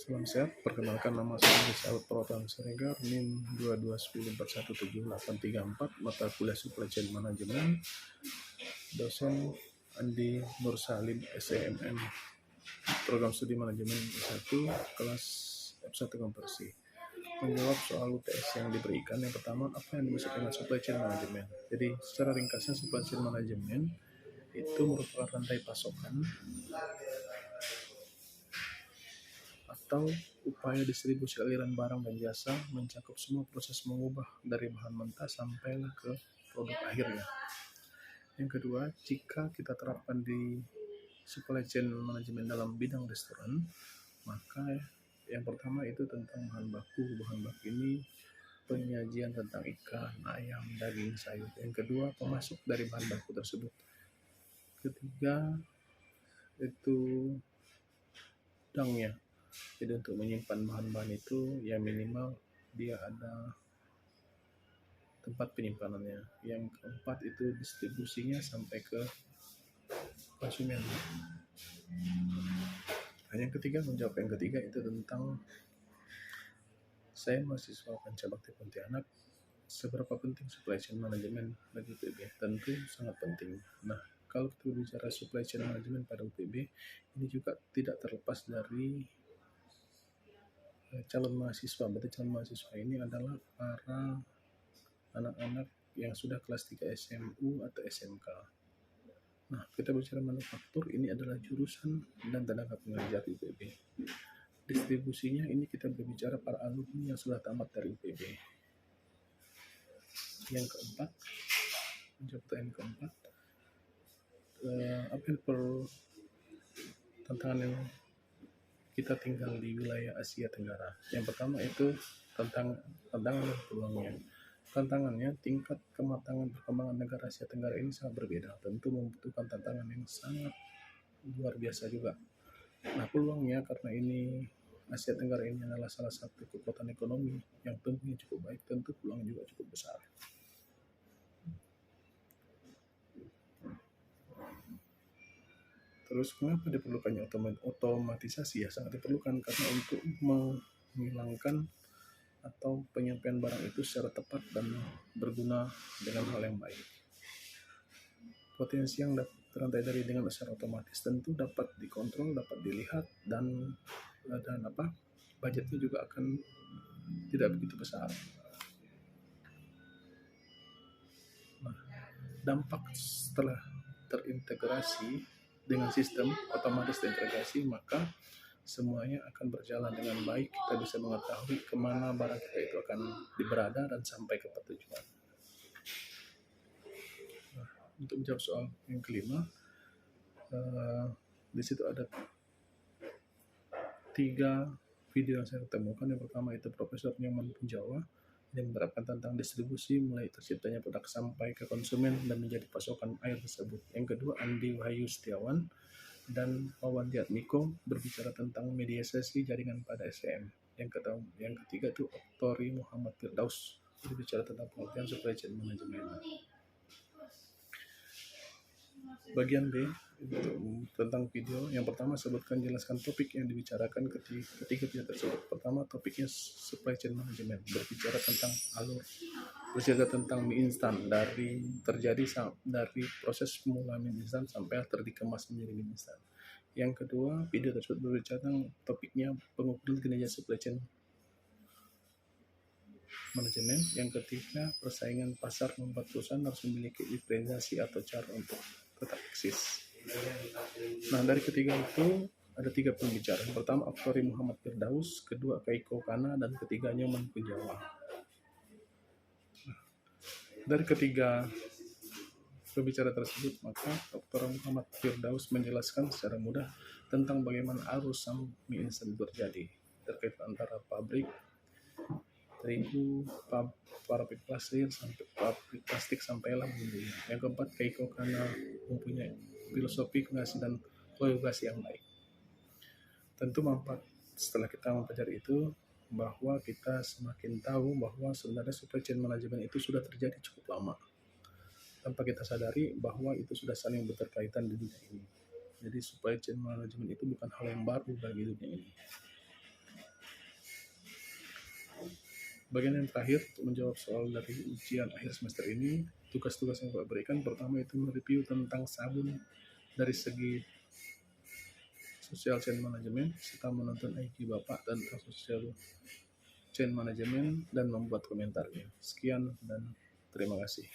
Salam sehat, perkenalkan nama saya Rizal Protan Siregar, NIM 2210417834, mata kuliah Supply Chain Management, dosen Andi Nur Salim SEMM, program studi manajemen S1, kelas F1 konversi. Menjawab soal UTS yang diberikan, yang pertama, apa yang dimaksud dengan supply chain management? Jadi, secara ringkasnya, supply chain management itu merupakan rantai pasokan atau upaya distribusi aliran barang dan jasa mencakup semua proses mengubah dari bahan mentah sampailah ke produk akhirnya. Yang kedua, jika kita terapkan di supply chain management dalam bidang restoran, maka yang pertama itu tentang bahan baku. Bahan baku ini penyajian tentang ikan, ayam, daging, sayur. Yang kedua, pemasok dari bahan baku tersebut. Ketiga, itu gudangnya. Jadi untuk menyimpan bahan-bahan itu ya minimal dia ada tempat penyimpanannya. Yang keempat itu distribusinya sampai ke konsumen. Yang ketiga, menjawab yang ketiga itu tentang saya mahasiswa Pancabakti Pontianak, seberapa penting supply chain management bagi UPB? Tentu sangat penting. Nah, kalau kita bicara supply chain management pada UPB, ini juga tidak terlepas dari calon mahasiswa. Berarti calon mahasiswa ini adalah para anak-anak yang sudah kelas 3 SMU atau SMK. Nah, kita bicara manufaktur, ini adalah jurusan dan tenaga pengajar UPB. Distribusinya ini kita berbicara para alumni yang sudah tamat dari UPB. Yang keempat, pertanyaan keempat, apa tantangan yang kita tinggal di wilayah Asia Tenggara? Yang pertama itu tantangan dan peluangnya. Tantangannya, tingkat kematangan perkembangan negara Asia Tenggara ini sangat berbeda, tentu membutuhkan tantangan yang sangat luar biasa juga. Nah, peluangnya karena ini Asia Tenggara ini adalah salah satu kekuatan ekonomi yang tentunya cukup baik, tentu peluangnya juga cukup besar. Terus kenapa diperlukannya otomatisasi? Ya sangat diperlukan karena untuk menghilangkan atau penyampaian barang itu secara tepat dan berguna dengan hal yang baik. Potensi yang terantai dari dengan secara otomatis tentu dapat dikontrol, dapat dilihat, dan budgetnya juga akan tidak begitu besar. Nah, dampak setelah terintegrasi dengan sistem otomatis terintegrasi, maka semuanya akan berjalan dengan baik. Kita bisa mengetahui kemana barang kita itu akan berada dan sampai ke tujuan. Nah, untuk menjawab soal yang kelima, di situ ada 3 video yang saya temukan. Yang pertama itu Profesor Nyoman Punjawa yang menerapkan tentang distribusi mulai terciptanya produk sampai ke konsumen dan menjadi pasokan air tersebut. Yang kedua, Andi Wahyu Setiawan dan Wawan Diatmiko berbicara tentang mediasi jaringan pada SCM. Yang ketiga itu Oktori Muhammad Firdaus berbicara tentang pengertian supply chain management. Bagian B tentang video. Yang pertama, sebutkan jelaskan topik yang dibicarakan ketika video tersebut. Pertama, topiknya supply chain management, berbicara tentang mie instan dari proses pemula mie instan sampai dikemas menjadi mie instan. Yang kedua, video tersebut berbicara tentang topiknya pengukuran kinerja supply chain manajemen. Yang ketiga, persaingan pasar membuat perusahaan harus memiliki diferensiasi atau cara untuk tetap eksis. Nah, dari ketiga itu ada 3 pembicara. Yang pertama, Oktori Muhammad Firdaus, kedua Keiko Kana, dan ketiga Nyoman Punjawa. Nah, dari ketiga pembicara tersebut, maka Dr. Muhammad Firdaus menjelaskan secara mudah tentang bagaimana arus mie instan terjadi terkait antara pabrik terigu, pabrik plastik sampailah bumbunya. Yang keempat, Keiko Kana mempunyai filosofi kreasi dan komunikasi yang baik. Tentu manfaat setelah kita mempelajari itu bahwa kita semakin tahu bahwa sebenarnya supply chain management itu sudah terjadi cukup lama tanpa kita sadari bahwa itu sudah saling berkaitan di dunia ini. Jadi supply chain management itu bukan hal yang baru bagi dunia ini. bagian yang terakhir untuk menjawab soal dari ujian akhir semester ini, tugas-tugas yang Bapak berikan pertama itu mereview tentang sabun dari segi social chain management serta menonton IG Bapak tentang social chain management dan membuat komentarnya. Sekian dan terima kasih.